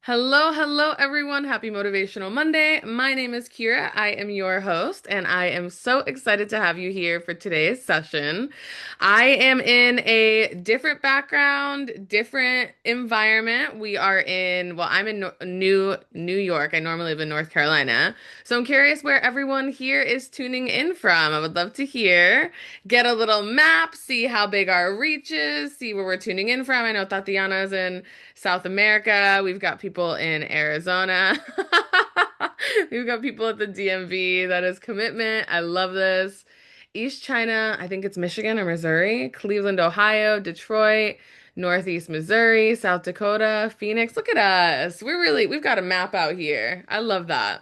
Hello, hello, everyone. Happy Motivational Monday. My name is Kira. I am your host, and I am so excited to have you here for today's session. I am in a different background, different environment. I'm in New York. I normally live in North Carolina. So I'm curious where everyone here is tuning in from. I would love to hear, get a little map, see how big our reach is, see where we're tuning in from. I know Tatiana's in South America. We've got people in Arizona. We've got people at the DMV. That is commitment. I love this. East China, I think it's Michigan or Missouri. Cleveland, Ohio. Detroit. Northeast Missouri, South Dakota, Phoenix. Look at us. We've got a map out here. I love that.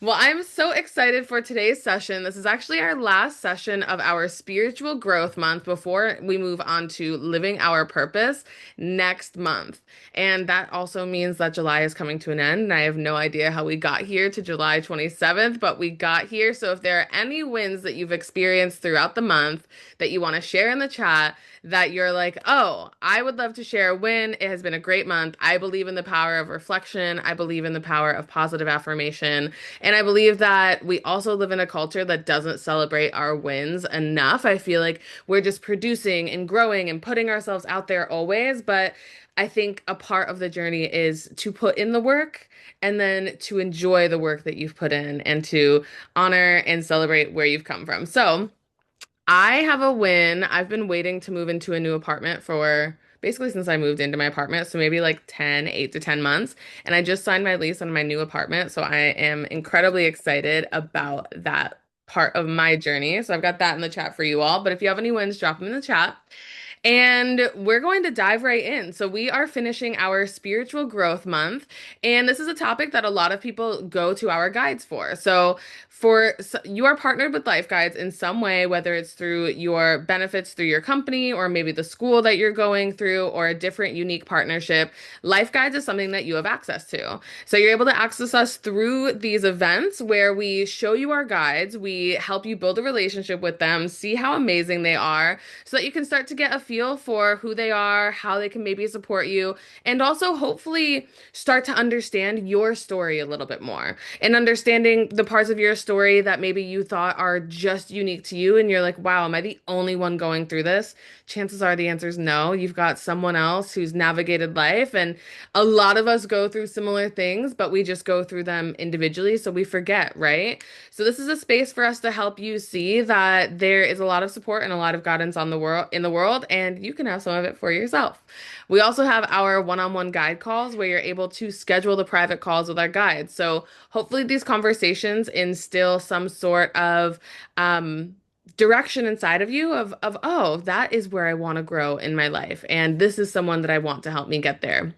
Well, I'm so excited for today's session. This is actually our last session of our spiritual growth month before we move on to living our purpose next month. And that also means that July is coming to an end. And I have no idea how we got here to July 27th, but we got here. So if there are any wins that you've experienced throughout the month that you want to share in the chat, that you're like, oh, I would love to share a win. It has been a great month. I believe in the power of reflection. I believe in the power of positive affirmation. And I believe that we also live in a culture that doesn't celebrate our wins enough. I feel like we're just producing and growing and putting ourselves out there always. But I think a part of the journey is to put in the work and then to enjoy the work that you've put in and to honor and celebrate where you've come from. So, I have a win. I've been waiting to move into a new apartment for basically since I moved into my apartment. So maybe like 8 to 10 months. And I just signed my lease on my new apartment. So I am incredibly excited about that part of my journey. So I've got that in the chat for you all. But if you have any wins, drop them in the chat. And we're going to dive right in. So, we are finishing our spiritual growth month, and this is a topic that a lot of people go to our guides for. You are partnered with Life Guides in some way, whether it's through your benefits through your company or maybe the school that you're going through or a different unique partnership. Life Guides is something that you have access to. So, you're able to access us through these events where we show you our guides, we help you build a relationship with them, see how amazing they are so that you can start to get a feel for who they are, how they can maybe support you, and also hopefully start to understand your story a little bit more and understanding the parts of your story that maybe you thought are just unique to you. And you're like, wow, am I the only one going through this? Chances are the answer is no. You've got someone else who's navigated life, and a lot of us go through similar things, but we just go through them individually, so we forget, right? So this is a space for us to help you see that there is a lot of support and a lot of guidance in the world, and you can have some of it for yourself. We also have our one-on-one guide calls where you're able to schedule the private calls with our guides. So hopefully these conversations instill some sort of direction inside of you of oh, that is where I want to grow in my life, and this is someone that I want to help me get there.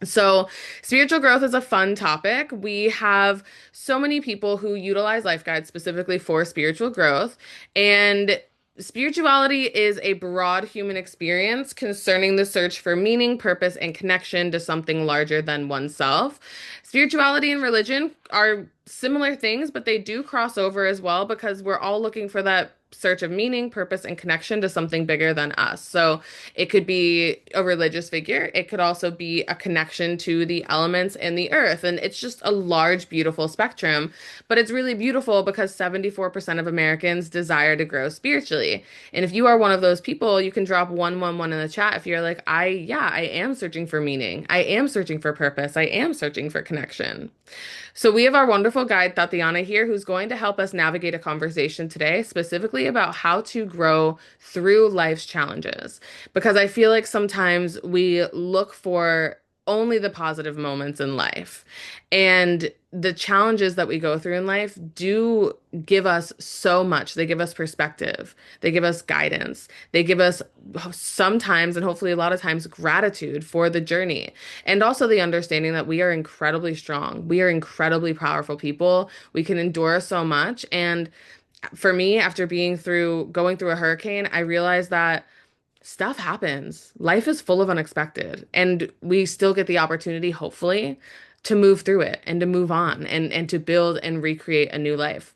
So, spiritual growth is a fun topic. We have so many people who utilize life guides specifically for spiritual growth. And spirituality is a broad human experience concerning the search for meaning, purpose, and connection to something larger than oneself. Spirituality and religion are similar things, but they do cross over as well because we're all looking for that search of meaning, purpose, and connection to something bigger than us. So it could be a religious figure. It could also be a connection to the elements and the earth. And it's just a large, beautiful spectrum. But it's really beautiful because 74% of Americans desire to grow spiritually. And if you are one of those people, you can drop 111 in the chat if you're like, I am searching for meaning. I am searching for purpose. I am searching for connection. So we have our wonderful guide, Tatiana, here, who's going to help us navigate a conversation today, specifically about how to grow through life's challenges. Because I feel like sometimes we look for only the positive moments in life. And the challenges that we go through in life do give us so much. They give us perspective. They give us guidance. They give us sometimes, and hopefully a lot of times, gratitude for the journey. And also the understanding that we are incredibly strong. We are incredibly powerful people. We can endure so much. And for me, after going through a hurricane, I realized that stuff happens. Life is full of unexpected, and we still get the opportunity, hopefully, to move through it and to move on and to build and recreate a new life.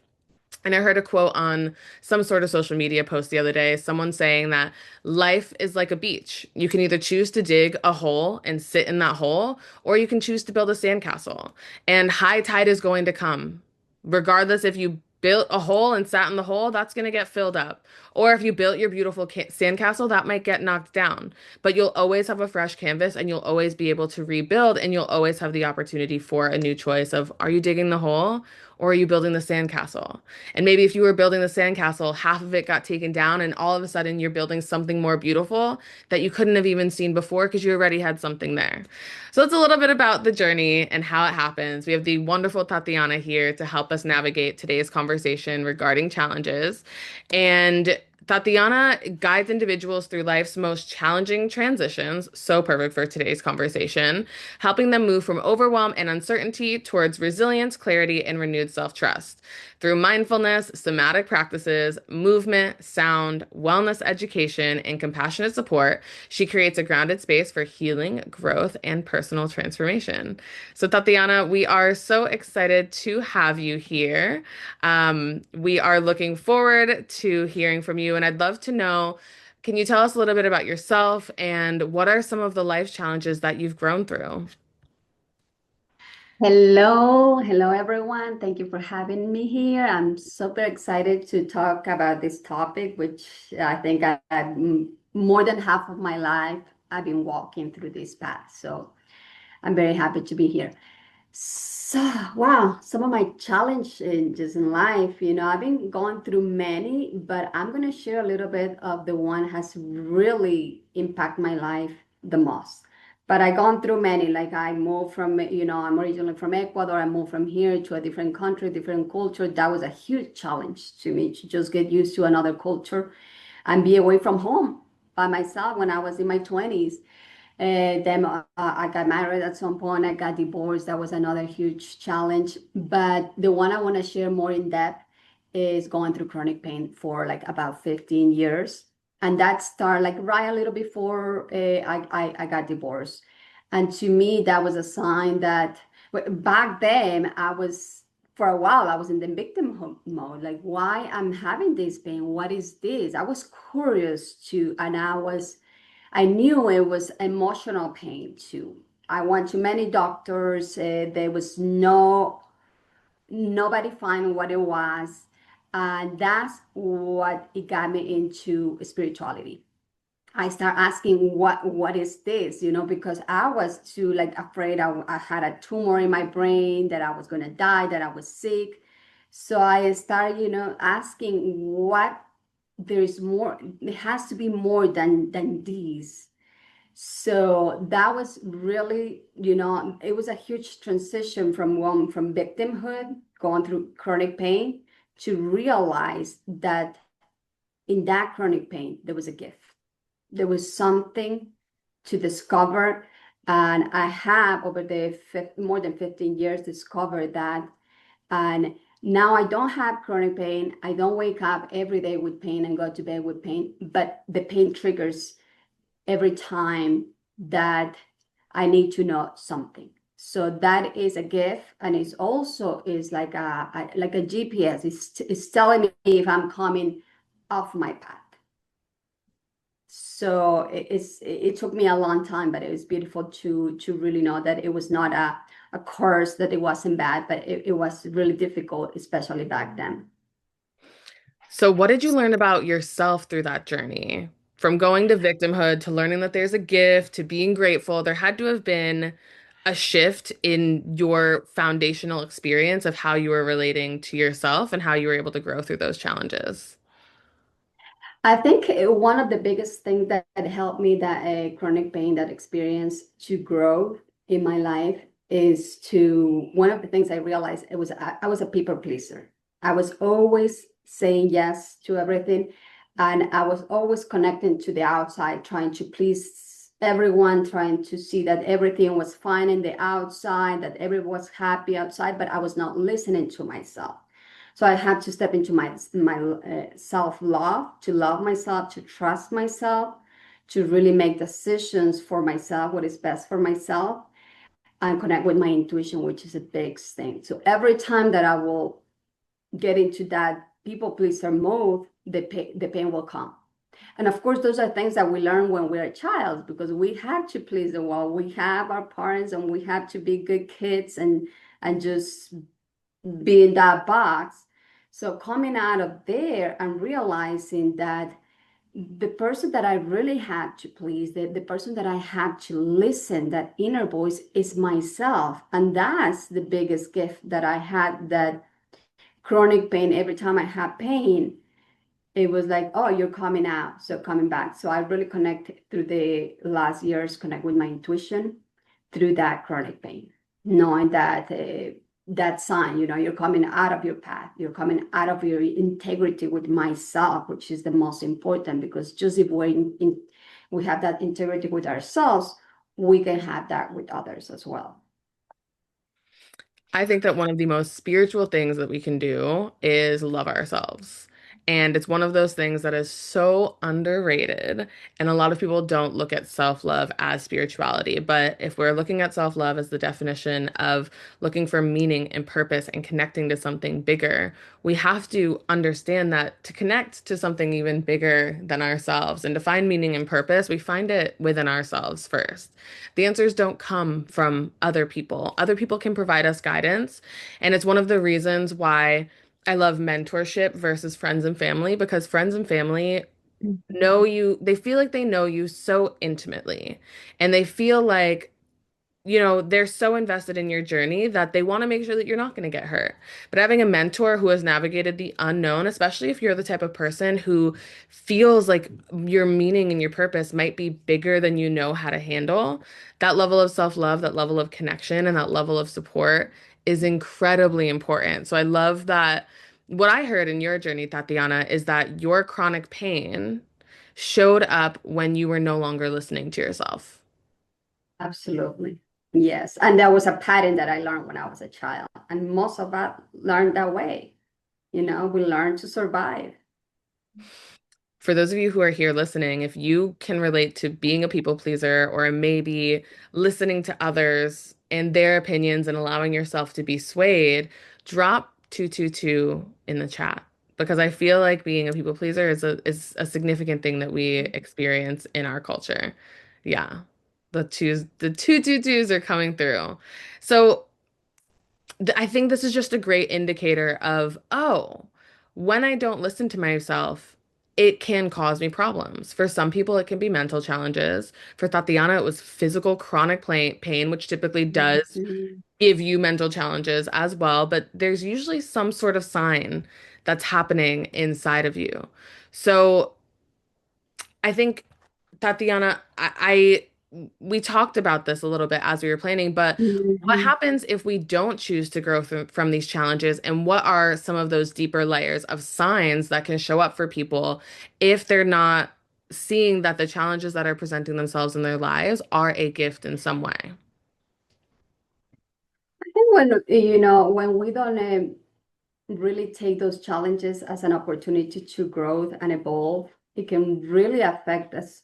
And I heard a quote on some sort of social media post the other day, someone saying that life is like a beach. You can either choose to dig a hole and sit in that hole, or you can choose to build a sandcastle. And high tide is going to come. Regardless if you built a hole and sat in the hole, that's going to get filled up. Or if you built your beautiful sandcastle, that might get knocked down. But you'll always have a fresh canvas and you'll always be able to rebuild and you'll always have the opportunity for a new choice of, are you digging the hole or are you building the sandcastle? And maybe if you were building the sandcastle, half of it got taken down, and all of a sudden you're building something more beautiful that you couldn't have even seen before because you already had something there. So it's a little bit about the journey and how it happens. We have the wonderful Tatiana here to help us navigate today's conversation regarding challenges. And Tatiana guides individuals through life's most challenging transitions, so perfect for today's conversation, helping them move from overwhelm and uncertainty towards resilience, clarity, and renewed self-trust. Through mindfulness, somatic practices, movement, sound, wellness education, and compassionate support, she creates a grounded space for healing, growth, and personal transformation. So, Tatiana, we are so excited to have you here. We are looking forward to hearing from you, and I'd love to know, can you tell us a little bit about yourself and what are some of the life challenges that you've grown through? Hello everyone. Thank you for having me here. I'm super excited to talk about this topic, which I think more than half of my life I've been walking through this path. So I'm very happy to be here. So, wow, some of my challenges in life, I've been going through many, but I'm going to share a little bit of the one has really impacted my life the most. But I gone through many, like I moved from, I'm originally from Ecuador. I moved from here to a different country, different culture. That was a huge challenge to me to just get used to another culture and be away from home by myself when I was in my 20s. Then I got married at some point. I got divorced. That was another huge challenge. But the one I want to share more in depth is going through chronic pain for like about 15 years. And that started like right a little before I got divorced. And to me, that was a sign that back then for a while, I was in the victim mode. Like, why I'm having this pain? What is this? I was curious too. And I knew it was emotional pain too. I went to many doctors. There was nobody find what it was, and that's what it got me into spirituality. I start asking what is this, because I was too like afraid. I had a tumor in my brain, that I was gonna die, that I was sick. So I started, asking what there is more. It has to be more than these. So that was really, it was a huge transition from one from victimhood, going through chronic pain, to realize that in that chronic pain, there was a gift. There was something to discover. And I have, over the more than 15 years, discovered that. And now I don't have chronic pain. I don't wake up every day with pain and go to bed with pain, but the pain triggers every time that I need to know something. So that is a gift, and it's also is like a GPS. It's telling me if I'm coming off my path. So it took me a long time, but it was beautiful to really know that it was not a curse, that it wasn't bad, but it was really difficult, especially back then. So, what did you learn about yourself through that journey? From going to victimhood to learning that there's a gift to being grateful, there had to have been a shift in your foundational experience of how you were relating to yourself and how you were able to grow through those challenges. I think one of the biggest things that helped me, that chronic pain, that experience, to grow in my life, is to one of the things I realized, I was a people pleaser. I was always saying yes to everything, and I was always connecting to the outside, trying to please everyone, trying to see that everything was fine in the outside, that everyone was happy outside, but I was not listening to myself. So I had to step into my self-love, to love myself, to trust myself, to really make decisions for myself, what is best for myself, and connect with my intuition, which is a big thing. So every time that I will get into that people pleaser mode, the pain will come. And of course, those are things that we learn when we're a child because we have to please the world. We have our parents and we have to be good kids and just be in that box. So coming out of there and realizing that the person that I really have to please, the person that I have to listen, that inner voice is myself. And that's the biggest gift that I had, that chronic pain, every time I have pain, it was like, oh, you're coming out, so coming back. So I really connect through the last years, connect with my intuition through that chronic pain, knowing that that sign, you're coming out of your path, you're coming out of your integrity with myself, which is the most important, because just if we have that integrity with ourselves, we can have that with others as well. I think that one of the most spiritual things that we can do is love ourselves. And it's one of those things that is so underrated. And a lot of people don't look at self-love as spirituality. But if we're looking at self-love as the definition of looking for meaning and purpose and connecting to something bigger, we have to understand that to connect to something even bigger than ourselves and to find meaning and purpose, we find it within ourselves first. The answers don't come from other people. Other people can provide us guidance. And it's one of the reasons why I love mentorship versus friends and family, because friends and family know you, they feel like they know you so intimately. And they feel like they're so invested in your journey that they want to make sure that you're not going to get hurt. But having a mentor who has navigated the unknown, especially if you're the type of person who feels like your meaning and your purpose might be bigger than you know how to handle, that level of self-love, that level of connection, and that level of support is incredibly important. So I love that what I heard in your journey, Tatiana, is that your chronic pain showed up when you were no longer listening to yourself. Absolutely. Yes. And that was a pattern that I learned when I was a child. And most of us learned that way. We learn to survive. For those of you who are here listening, if you can relate to being a people pleaser or maybe listening to others and their opinions and allowing yourself to be swayed, drop 222 in the chat because I feel like being a people pleaser is a significant thing that we experience in our culture. Yeah. The 222s are coming through. So I think this is just a great indicator of, oh, when I don't listen to myself, it can cause me problems. For some people, it can be mental challenges. For Tatiana, it was physical chronic pain, which typically does Mhm. give you mental challenges as well. But there's usually some sort of sign that's happening inside of you. So I think Tatiana, we talked about this a little bit as we were planning, but what Mhm. happens if we don't choose to grow from these challenges, and what are some of those deeper layers of signs that can show up for people if they're not seeing that the challenges that are presenting themselves in their lives are a gift in some way? I think when we don't really take those challenges as an opportunity to grow and evolve, it can really affect us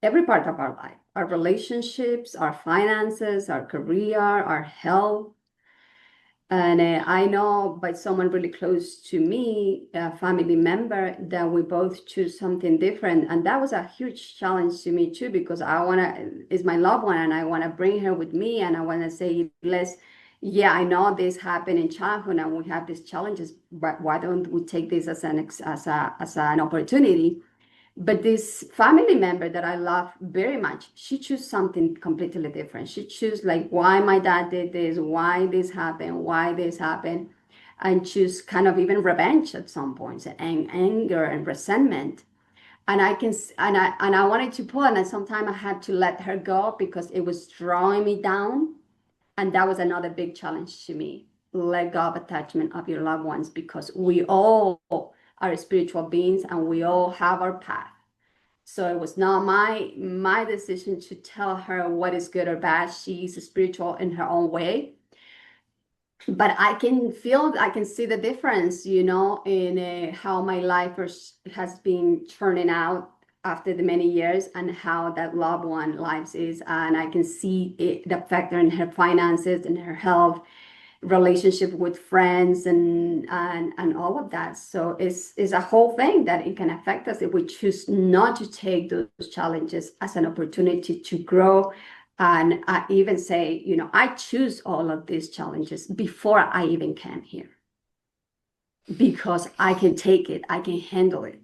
every part of our life, our relationships, our finances, our career, our health. And I know by someone really close to me, a family member, that we both choose something different. And that was a huge challenge to me too, because is my loved one and I want to bring her with me. And I want to say, yeah, I know this happened in childhood and we have these challenges, but why don't we take this as an opportunity? But this family member that I love very much, she chose something completely different. She chose like why my dad did this, why this happened, and choose kind of even revenge at some points and anger and resentment. And I wanted to pull, and sometimes I had to let her go because it was drawing me down. And that was another big challenge to me. Let go of attachment of your loved ones because we all are spiritual beings and we all have our path. So it was not my decision to tell her what is good or bad. She's spiritual in her own way. But I can see the difference, in how my life has been turning out after the many years and how that loved one lives is. And I can see it, the factor in her finances and her health relationship with friends and all of that. So it's a whole thing that it can affect us if we choose not to take those challenges as an opportunity to grow. And I even say, I choose all of these challenges before I even came here because I can take it, I can handle it.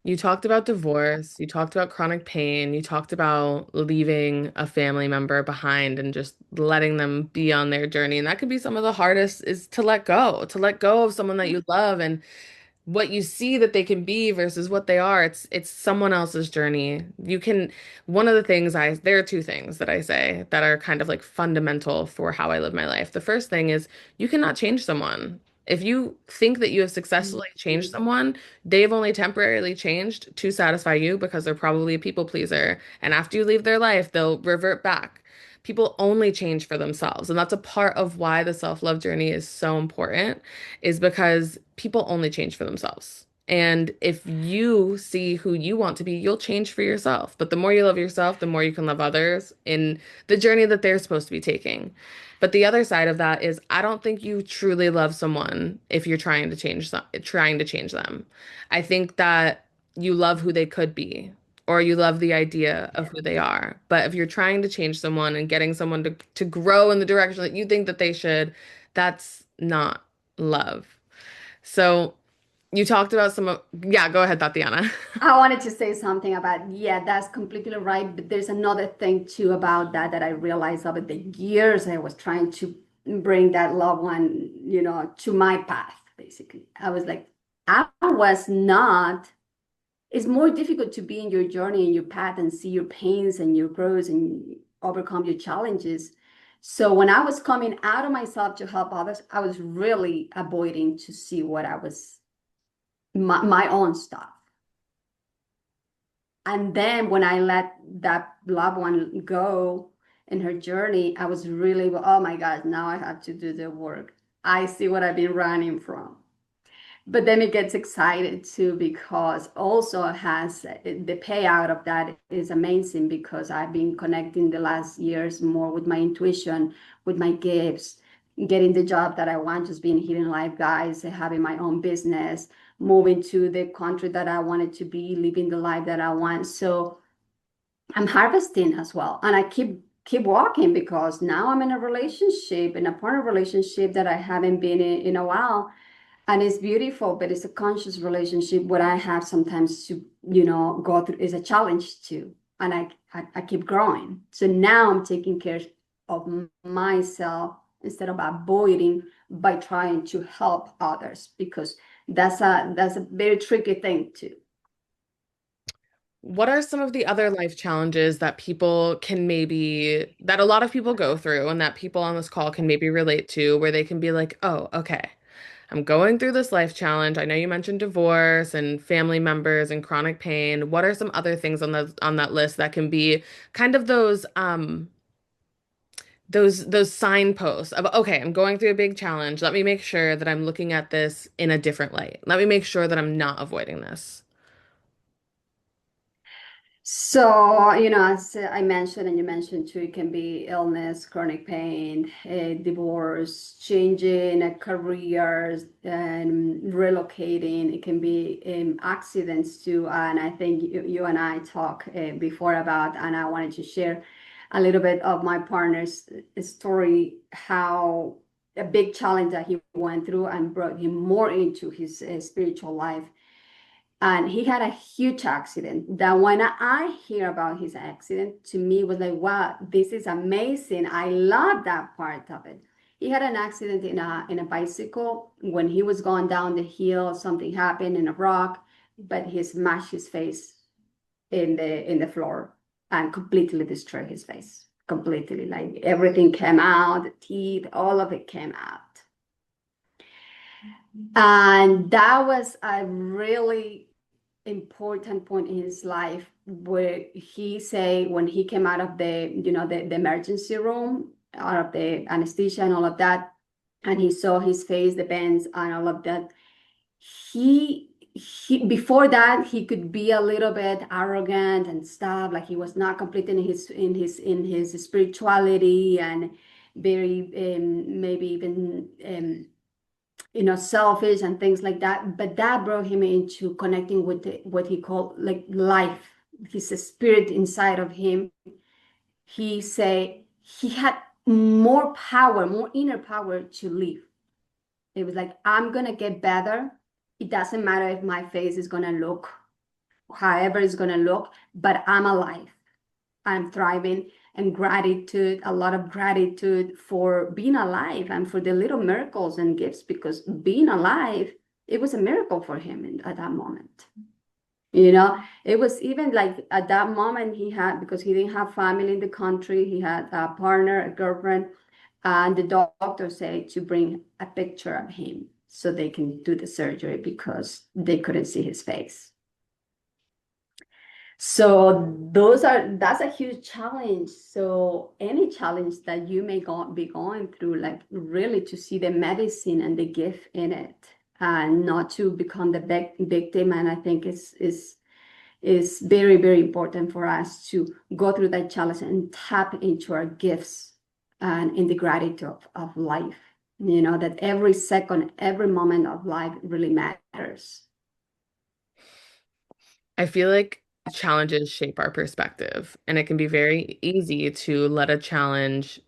You talked about divorce, you talked about chronic pain, you talked about leaving a family member behind and just letting them be on their journey. And that could be some of the hardest is to let go of someone that you love and what you see that they can be versus what they are. It's someone else's journey. One of the things there are two things that I say that are kind of like fundamental for how I live my life. The first thing is you cannot change someone. If you think that you have successfully changed someone, they've only temporarily changed to satisfy you because they're probably a people pleaser. And after you leave their life, they'll revert back. People only change for themselves. And that's a part of why the self-love journey is so important is because people only change for themselves. And if you see who you want to be, you'll change for yourself. But the more you love yourself, the more you can love others in the journey that they're supposed to be taking. But the other side of that is I don't think you truly love someone if you're trying to change them. I think that you love who they could be or you love the idea of who they are. But if you're trying to change someone and getting someone to grow in the direction that you think that they should, that's not love. So you talked about yeah, go ahead, Tatiana. I wanted to say something about, yeah, that's completely right. But there's another thing too about that I realized over the years I was trying to bring that loved one, to my path, basically. I was like, I was not, it's more difficult to be in your journey and your path and see your pains and your growth and overcome your challenges. So when I was coming out of myself to help others, I was really avoiding to see what I was, my own stuff. And then when I let that loved one go in her journey, I was really, oh my God, now I have to do the work. I see what I've been running from. But then it gets excited too because also has the payout of that is amazing because I've been connecting the last years more with my intuition, with my gifts, getting the job that I want, just being here in life, guys, having my own business, moving to the country that I wanted to be, living the life that I want. So I'm harvesting as well. And I keep walking because now I'm in a relationship, in a partner relationship that I haven't been in a while, and it's beautiful, but it's a conscious relationship. What I have sometimes to go through is a challenge too, and I keep growing. So now I'm taking care of myself instead of avoiding by trying to help others because that's a very tricky thing too. What are some of the other life challenges that that a lot of people go through and that people on this call can maybe relate to, where they can be like, oh, okay, I'm going through this life challenge. I know you mentioned divorce and family members and chronic pain. What are some other things on that list that can be kind of those signposts of, okay, I'm going through a big challenge. Let me make sure that I'm looking at this in a different light. Let me make sure that I'm not avoiding this. So, as I mentioned, and you mentioned too, it can be illness, chronic pain, divorce, changing careers, and relocating. It can be accidents too. And I think you and I talked before about, and I wanted to share a little bit of my partner's story, how a big challenge that he went through and brought him more into his spiritual life, and he had a huge accident that when I hear about his accident, to me was like, wow, this is amazing. I love that part of it. He had an accident in a bicycle. When he was going down the hill, something happened in a rock, but he smashed his face in the floor and completely destroyed his face. Completely. Like everything came out, the teeth, all of it came out. And that was a really important point in his life where he say when he came out of the emergency room, out of the anesthesia and all of that, and he saw his face, the bends and all of that, he before that he could be a little bit arrogant and stuff, like he was not complete in his spirituality, very maybe even selfish and things like that. But that brought him into connecting with what he called like life, his spirit inside of him. He say he had more power, more inner power to live. It was like, I'm gonna get better. It doesn't matter if my face is gonna look however it's gonna look, but I'm alive. I'm thriving, and gratitude, a lot of gratitude for being alive and for the little miracles and gifts, because being alive, it was a miracle for him at that moment. It was even like at that moment he had, because he didn't have family in the country, he had a partner, a girlfriend, and the doctor said to bring a picture of him so they can do the surgery because they couldn't see his face. So that's a huge challenge. So any challenge that you may be going through, like really to see the medicine and the gift in it, and not to become the victim. And I think is very, very important for us to go through that challenge and tap into our gifts and in the gratitude of life. That every second, every moment of life really matters. I feel like challenges shape our perspective, and it can be very easy to let a challenge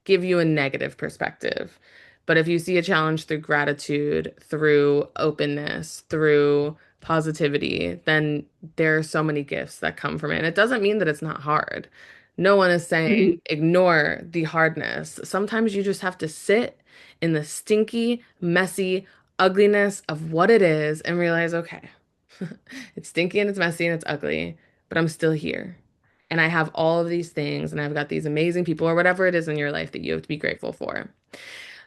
give you a negative perspective. But if you see a challenge through gratitude, through openness, through positivity, then there are so many gifts that come from it. And it doesn't mean that it's not hard. No one is saying Mhm. ignore the hardness. Sometimes you just have to sit in the stinky, messy ugliness of what it is and realize, okay, it's stinky and it's messy and it's ugly, but I'm still here. And I have all of these things, and I've got these amazing people, or whatever it is in your life that you have to be grateful for.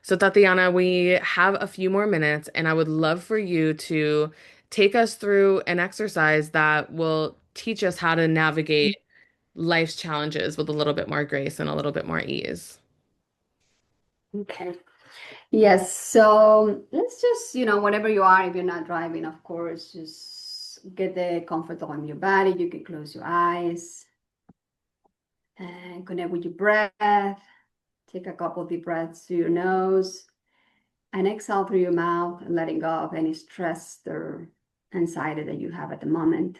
So, Tatiana, we have a few more minutes, and I would love for you to take us through an exercise that will teach us how to navigate life's challenges with a little bit more grace and a little bit more ease. Okay. Yes. So let's just, whenever you are, if you're not driving, of course, just get the comfort on your body. You can close your eyes and connect with your breath. Take a couple deep breaths through your nose and exhale through your mouth, and letting go of any stress or anxiety that you have at the moment.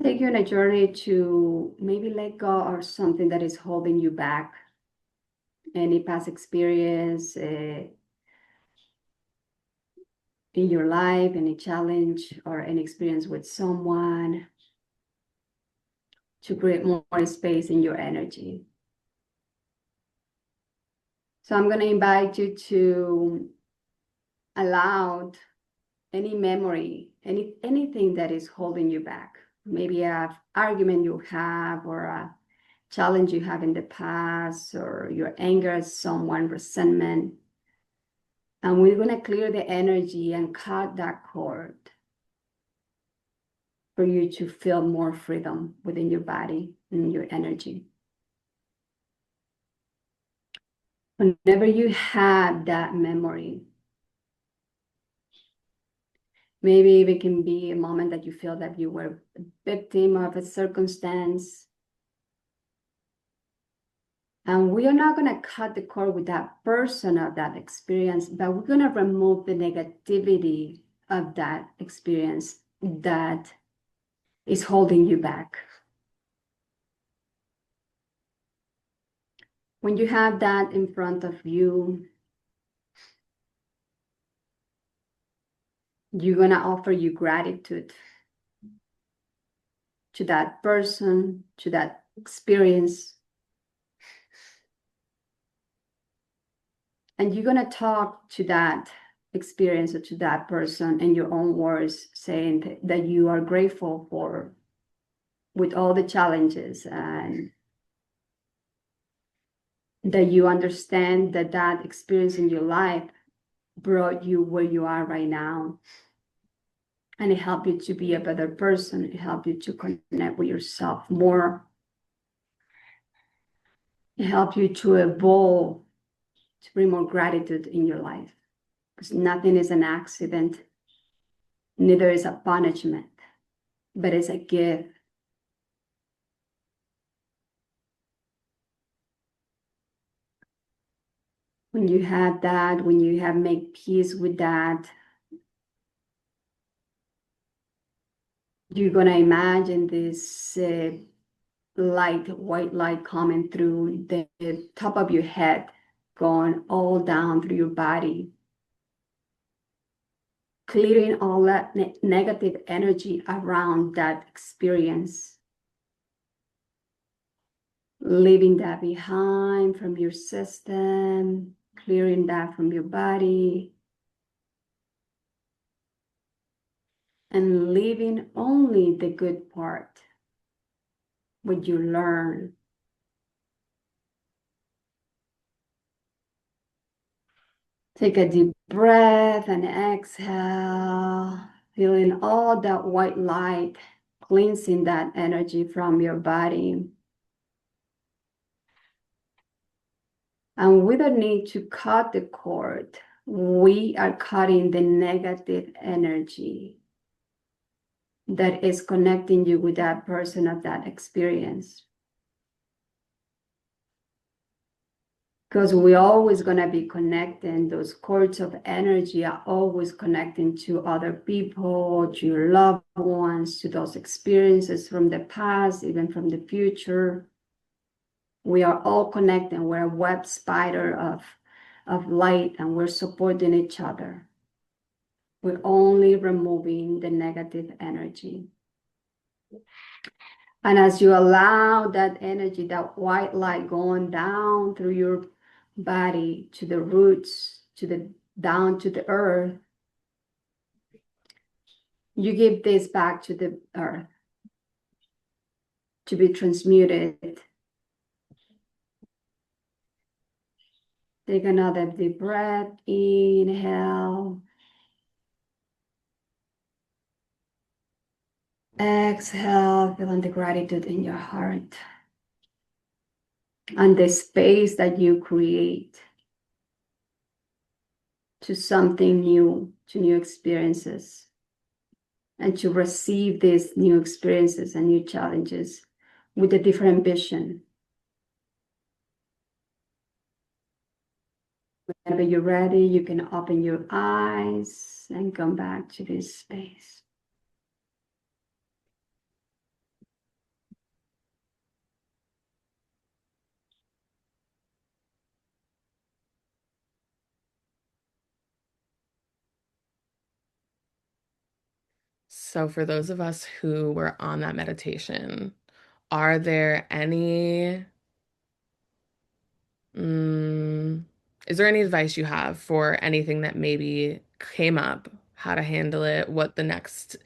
Take you on a journey to maybe let go of something that is holding you back. Any past experience in your life, any challenge or any experience with someone, to create more space in your energy. So I'm going to invite you to allow any memory, anything that is holding you back. Maybe an argument you have, or a challenge you have in the past, or your anger at someone, resentment. And we're going to clear the energy and cut that cord for you to feel more freedom within your body and your energy. Whenever you have that memory, maybe it can be a moment that you feel that you were a victim of a circumstance. And we are not going to cut the cord with that person of that experience, but we're going to remove the negativity of that experience that is holding you back. When you have that in front of you, you're going to offer your gratitude to that person, to that experience. And you're going to talk to that experience or to that person in your own words, saying that you are grateful for, with all the challenges, and that you understand that that experience in your life brought you where you are right now. And it helped you to be a better person. It helped you to connect with yourself more. It helped you to evolve, to bring more gratitude in your life. Because nothing is an accident, neither is a punishment. but it's a gift. When you have that, when you have make peace with that, you're gonna imagine this light, white light coming through the top of your head, going all down through your body, clearing all that negative energy around that experience, leaving that behind from your system, clearing that from your body, and leaving only the good part, what you learn. Take a deep breath and exhale, feeling all that white light, cleansing that energy from your body. And we don't need to cut the cord. We are cutting the negative energy that is connecting you with that person of that experience. Because we're always going to be connecting. Those cords of energy are always connecting to other people, to your loved ones, to those experiences from the past, even from the future. We are all connected. We're a web spider of light, and we're supporting each other. We're only removing the negative energy. And as you allow that energy, that white light going down through your body to the roots, to the down to the earth, you give this back to the earth to be transmuted. Take another deep breath. Inhale. Exhale, feeling the gratitude in your heart and the space that you create to something new, to new experiences, and to receive these new experiences and new challenges with a different vision. Whenever you're ready, you can open your eyes and come back to this space. So, for those of us who were on that meditation, are there any, mm, is there any advice you have for anything that maybe came up, how to handle it, what the next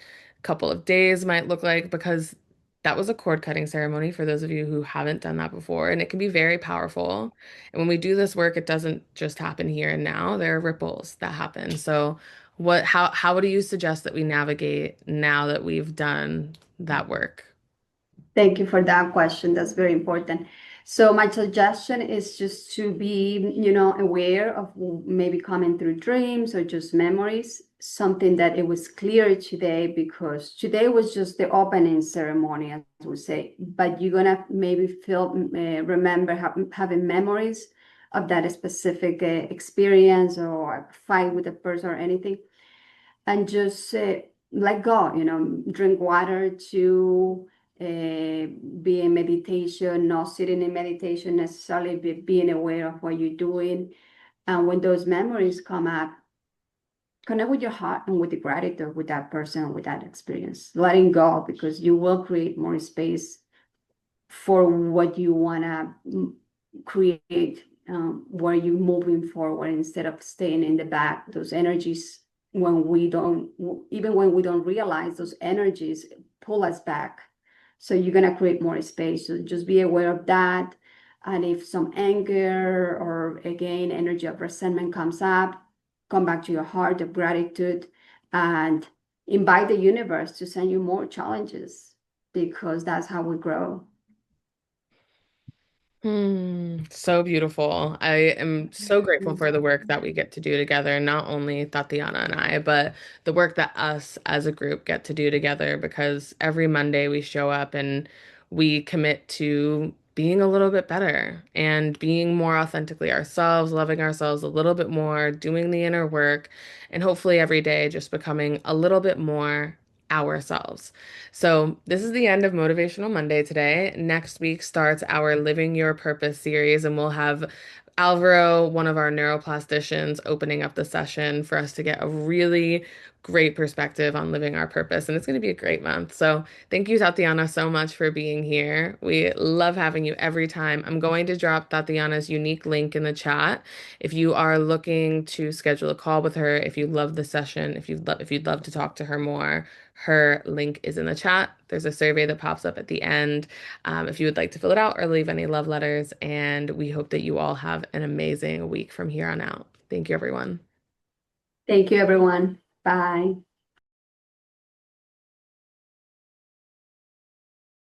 couple of days might look like? Because that was a cord cutting ceremony for those of you who haven't done that before, and it can be very powerful. And when we do this work, it doesn't just happen here and now, there are ripples that happen. So, how do you suggest that we navigate now that we've done that work? Thank you for that question. That's very important. So my suggestion is just to be, aware of maybe coming through dreams or just memories, something that it was clear today, because today was just the opening ceremony, as we say, but you're gonna maybe remember having memories of that specific experience or fight with a person or anything, and just let go, drink water to be in meditation, not sitting in meditation necessarily, but being aware of what you're doing. And when those memories come up, connect with your heart and with the gratitude with that person, with that experience, letting go, because you will create more space for what you want to create, where you're moving forward instead of staying in the back. Those energies, when we don't, even when we don't realize, those energies pull us back. So you're going to create more space. So just be aware of that. And if some anger or again, energy of resentment comes up, come back to your heart of gratitude and invite the universe to send you more challenges, because that's how we grow. So beautiful. I am so grateful for the work that we get to do together, not only Tatiana and I, but the work that us as a group get to do together because every Monday we show up and we commit to being a little bit better and being more authentically ourselves, loving ourselves a little bit more, doing the inner work, and hopefully every day just becoming a little bit more ourselves. So, this is the end of Motivational Monday today. Next week starts our Living Your Purpose series, and we'll have Alvaro, one of our neuroplasticians, opening up the session for us to get a really great perspective on living our purpose. And it's going to be a great month. So, thank you, Tatiana, so much for being here. We love having you every time. I'm going to drop Tatiana's unique link in the chat. If you are looking to schedule a call with her, if you love the session, if you'd love to talk to her more, her link is in the chat. There's a survey that pops up at the end if you would like to fill it out or leave any love letters. And we hope that you all have an amazing week from here on out. Thank you, everyone. Thank you, everyone. Bye.